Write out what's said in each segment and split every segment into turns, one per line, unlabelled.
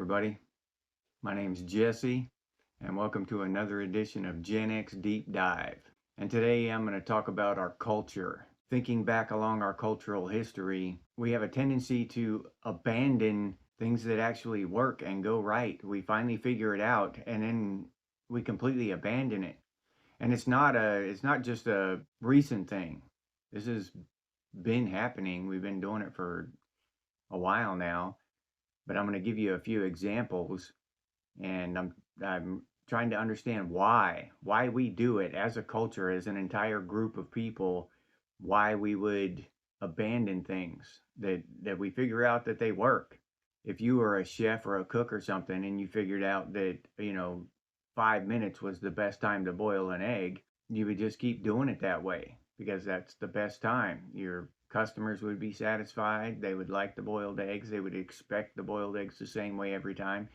everybody. My name's Jesse, and welcome to another edition of Gen X Deep Dive. And today I'm going to talk about our culture. Thinking back along our cultural history, we have a tendency to abandon things that actually work and go right. We finally figure it out, and then we completely abandon it. And it's not just a recent thing. This has been happening. We've been doing it for a while now, but I'm going to give you a few examples, and I'm trying to understand why we do it as a culture, as an entire group of people, why we would abandon things that we figure out that they work. If you were a chef or a cook or something and you figured out that 5 minutes was the best time to boil an egg, you would just keep doing it that way because that's the best time. Your customers would be satisfied. They would like the boiled eggs. They would expect the boiled eggs the same way every time.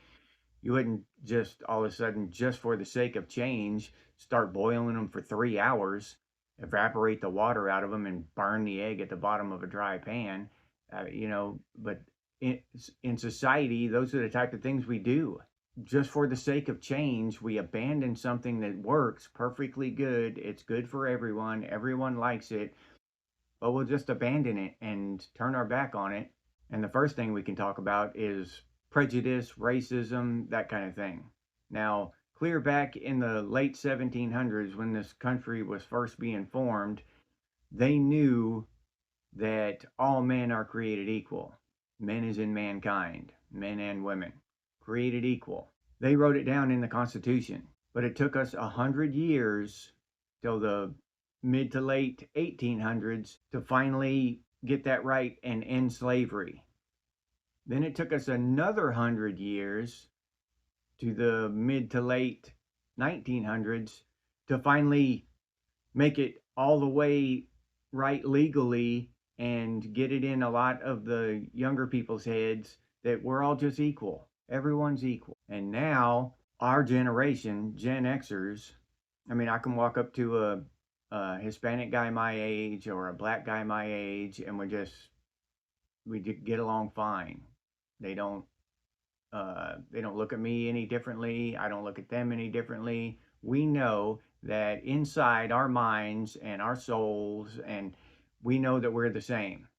You wouldn't just all of a sudden, just for the sake of change, start boiling them for 3 hours, evaporate the water out of them, and burn the egg at the bottom of a dry pan. But in society, those are the type of things we do. Just for the sake of change, we abandon something that works perfectly good. It's good for everyone. Everyone likes it, but we'll just abandon it and turn our back on it. And the first thing we can talk about is prejudice, racism, that kind of thing. Now, clear back in the late 1700s, when this country was first being formed, they knew that all men are created equal. Men as in mankind, men and women, created equal. They wrote it down in the Constitution, but it took us 100 years till the mid to late 1800s to finally get that right and end slavery. Then it took us another 100 years to the mid to late 1900s to finally make it all the way right legally and get it in a lot of the younger people's heads that we're all just equal. Everyone's equal. And now our generation, Gen Xers, I can walk up to a Hispanic guy my age or a black guy my age, and we get along fine. They don't look at me any differently. I don't look at them any differently. We know that inside our minds and our souls, and we know that we're the same.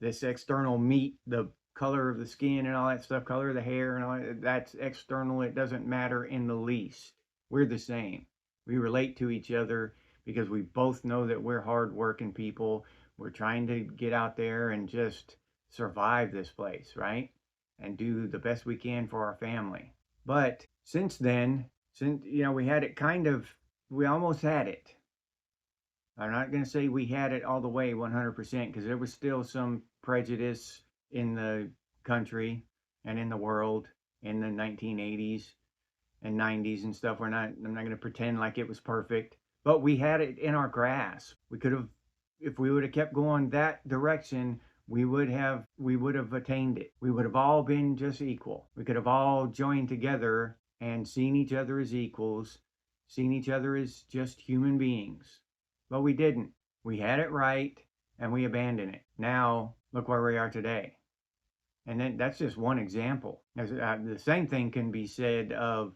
This external meat, the color of the skin and all that stuff, color of the hair and all that, that's external. It doesn't matter in the least. We're the same. We relate to each other because we both know that we're hardworking people. We're trying to get out there and just survive this place, right? And do the best we can for our family. But since then, we had it we almost had it. I'm not going to say we had it all the way 100% because there was still some prejudice in the country and in the world in the 1980s and 90s and stuff. I'm not going to pretend like it was perfect, but we had it in our grasp. We could have, if we would have kept going that direction, we would have attained it. We would have all been just equal. We could have all joined together and seen each other as equals, seen each other as just human beings. But we didn't. We had it right and we abandoned it. Now, look where we are today. And then that's just one example. The same thing can be said of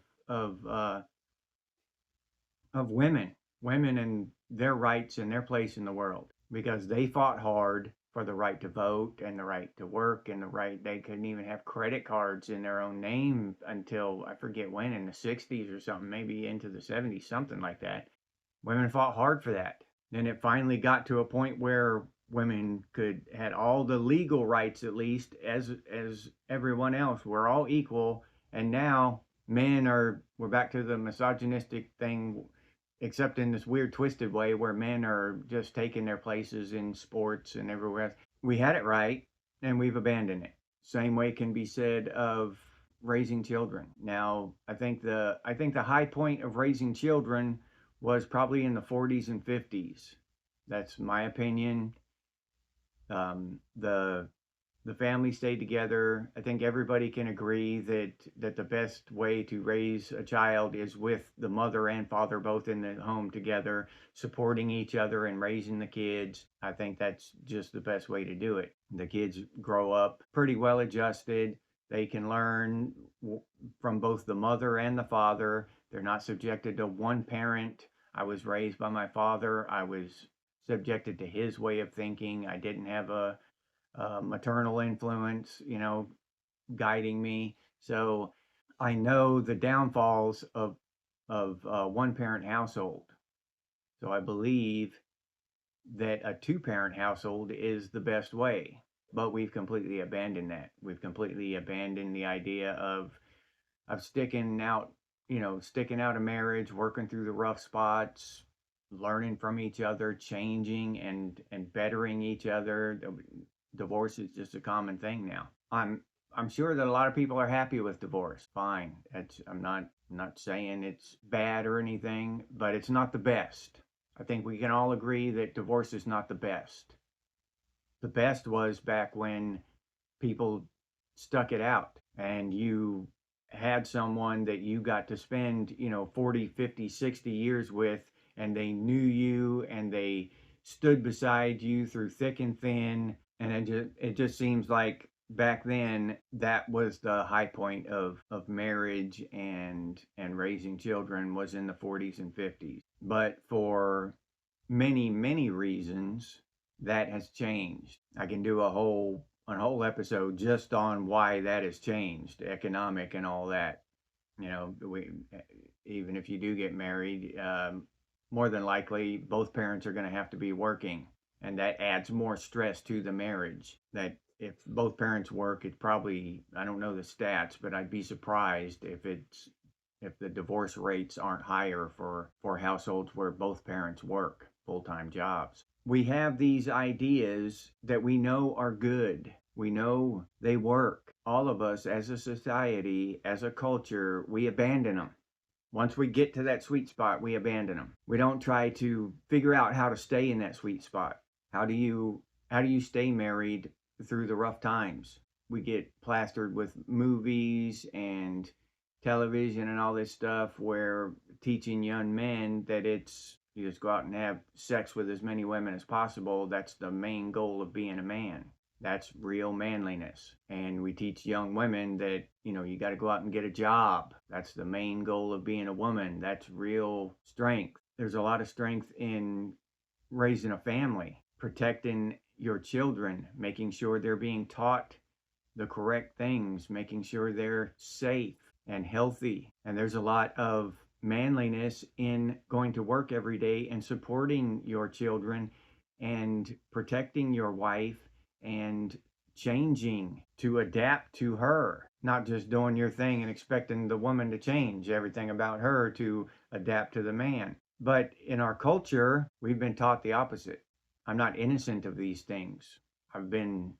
women and their rights and their place in the world, because they fought hard for the right to vote and the right to work and they couldn't even have credit cards in their own name until I forget when, in the 60s or something, maybe into the 70s, something like that. Women fought hard for that. Then it finally got to a point where women had all the legal rights, at least as everyone else. We're all equal. And now we're back to the misogynistic thing, except in this weird twisted way where men are just taking their places in sports and everywhere else. We had it right and we've abandoned it. Same way can be said of raising children. Now, I think the high point of raising children was probably in the 40s and 50s. That's my opinion. The family stayed together. I think everybody can agree that the best way to raise a child is with the mother and father both in the home together, supporting each other and raising the kids. I think that's just the best way to do it. The kids grow up pretty well adjusted. They can learn from both the mother and the father. They're not subjected to one parent. I was raised by my father. I was subjected to his way of thinking. I didn't have a maternal influence, guiding me. So I know the downfalls of one parent household. So I believe that a two parent household is the best way. But we've completely abandoned that. We've completely abandoned the idea of sticking out a marriage, working through the rough spots, learning from each other, changing and bettering each other. Divorce is just a common thing now. I'm sure that a lot of people are happy with divorce. Fine. I'm not saying it's bad or anything, but it's not the best. I think we can all agree that divorce is not the best. The best was back when people stuck it out and you had someone that you got to spend 40, 50, 60 years with, and they knew you and they stood beside you through thick and thin. And it just seems like back then that was the high point of marriage and raising children, was in the 40s and 50s. But for many, many reasons, that has changed. I can do a whole episode just on why that has changed, economic and all that. We, even if you do get married, more than likely both parents are going to have to be working, and that adds more stress to the marriage. That if both parents work, it probably, I don't know the stats, but I'd be surprised if the divorce rates aren't higher for households where both parents work full-time jobs. We have these ideas that we know are good. We know they work. All of us as a society, as a culture, we abandon them. Once we get to that sweet spot, we abandon them. We don't try to figure out how to stay in that sweet spot. How do you stay married through the rough times? We get plastered with movies and television and all this stuff where teaching young men that it's you just go out and have sex with as many women as possible. That's the main goal of being a man. That's real manliness. And we teach young women that, you got to go out and get a job. That's the main goal of being a woman. That's real strength. There's a lot of strength in raising a family, protecting your children, making sure they're being taught the correct things, making sure they're safe and healthy. And there's a lot of manliness in going to work every day and supporting your children and protecting your wife and changing to adapt to her, not just doing your thing and expecting the woman to change everything about her to adapt to the man. But in our culture, we've been taught the opposite. I'm not innocent of these things. I've been,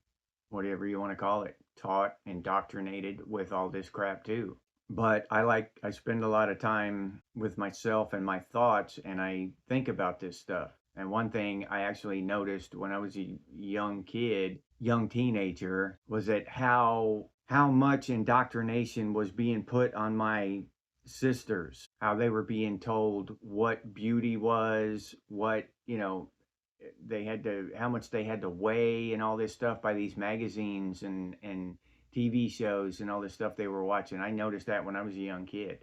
whatever you want to call it, taught, indoctrinated with all this crap too. But I spend a lot of time with myself and my thoughts, and I think about this stuff. And one thing I actually noticed when I was a young kid, young teenager, was that how much indoctrination was being put on my sisters, how they were being told what beauty was, what, they had to, how much they had to weigh and all this stuff by these magazines and TV shows and all this stuff they were watching. I noticed that when I was a young kid.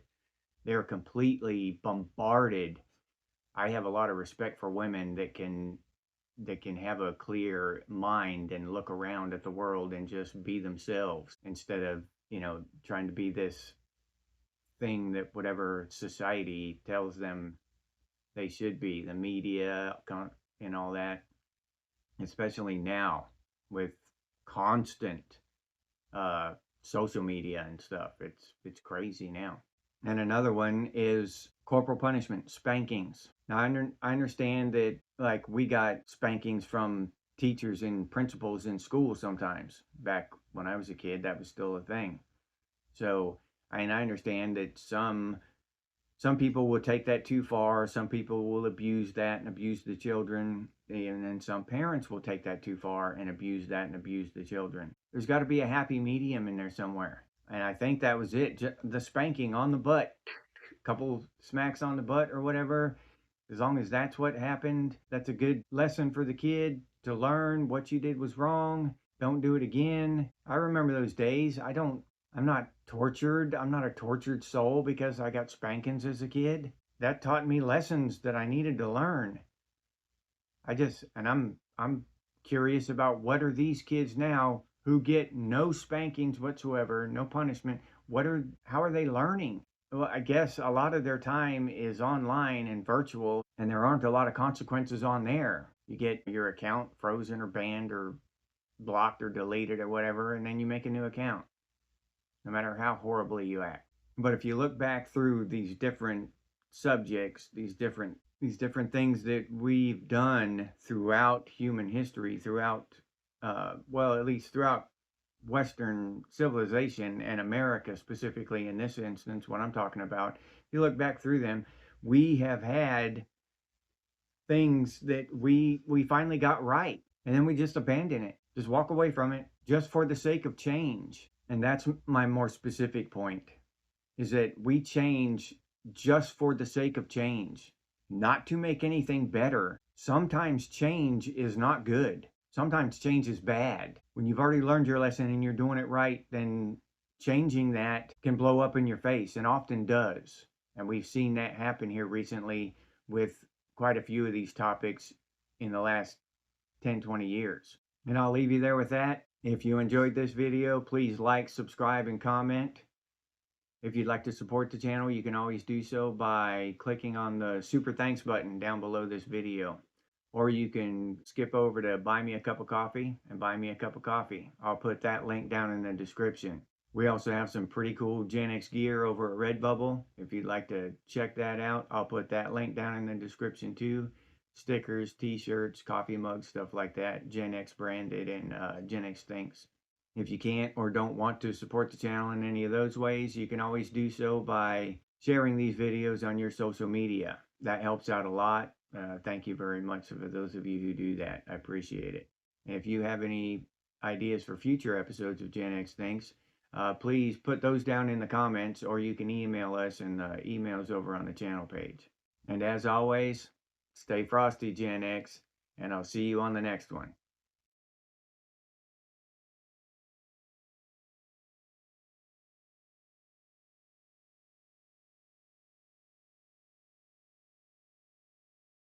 They were completely bombarded. I have a lot of respect for women that can have a clear mind and look around at the world and just be themselves instead of, trying to be this thing that whatever society tells them they should be, the media and all that, especially now with constant social media and stuff. It's crazy now. And another one is corporal punishment, spankings. Now I understand that, like, we got spankings from teachers and principals in school sometimes. Back when I was a kid, that was still a thing. So I understand that some people will take that too far. Some people will abuse that and abuse the children. And then some parents will take that too far and abuse that and abuse the children. There's got to be a happy medium in there somewhere. And I think that was it. The spanking on the butt, a couple smacks on the butt or whatever. As long as that's what happened, that's a good lesson for the kid to learn what you did was wrong. Don't do it again. I remember those days. I'm not tortured. I'm not a tortured soul because I got spankings as a kid. That taught me lessons that I needed to learn. I'm curious about what are these kids now who get no spankings whatsoever, no punishment. How are they learning? Well, I guess a lot of their time is online and virtual, and there aren't a lot of consequences on there. You get your account frozen or banned or blocked or deleted or whatever, and then you make a new account, no matter how horribly you act. But if you look back through these different subjects, these different things that we've done throughout human history, throughout well, at least throughout Western civilization and America specifically in this instance, what I'm talking about, if you look back through them, we have had things that we finally got right, and then we just abandon it, just walk away from it, just for the sake of change. And that's my more specific point, is that we change just for the sake of change, not to make anything better. Sometimes change is not good. Sometimes change is bad. When you've already learned your lesson and you're doing it right, then changing that can blow up in your face, and often does. And we've seen that happen here recently with quite a few of these topics in the last 10, 20 years. And I'll leave you there with that. If you enjoyed this video, please like, subscribe, and comment. If you'd like to support the channel, you can always do so by clicking on the super thanks button down below this video. Or you can skip over to buy me a cup of coffee and buy me a cup of coffee. I'll put that link down in the description. We also have some pretty cool Gen X gear over at Redbubble. If you'd like to check that out, I'll put that link down in the description too. Stickers, t-shirts, coffee mugs, stuff like that. Gen X branded and Gen X Thinks. If you can't or don't want to support the channel in any of those ways, you can always do so by sharing these videos on your social media. That helps out a lot. Thank you very much for those of you who do that. I appreciate it. And if you have any ideas for future episodes of Gen X Thinks, please put those down in the comments, or you can email us, and the email's over on the channel page. And as always, stay frosty, Gen X, and I'll see you on the next one.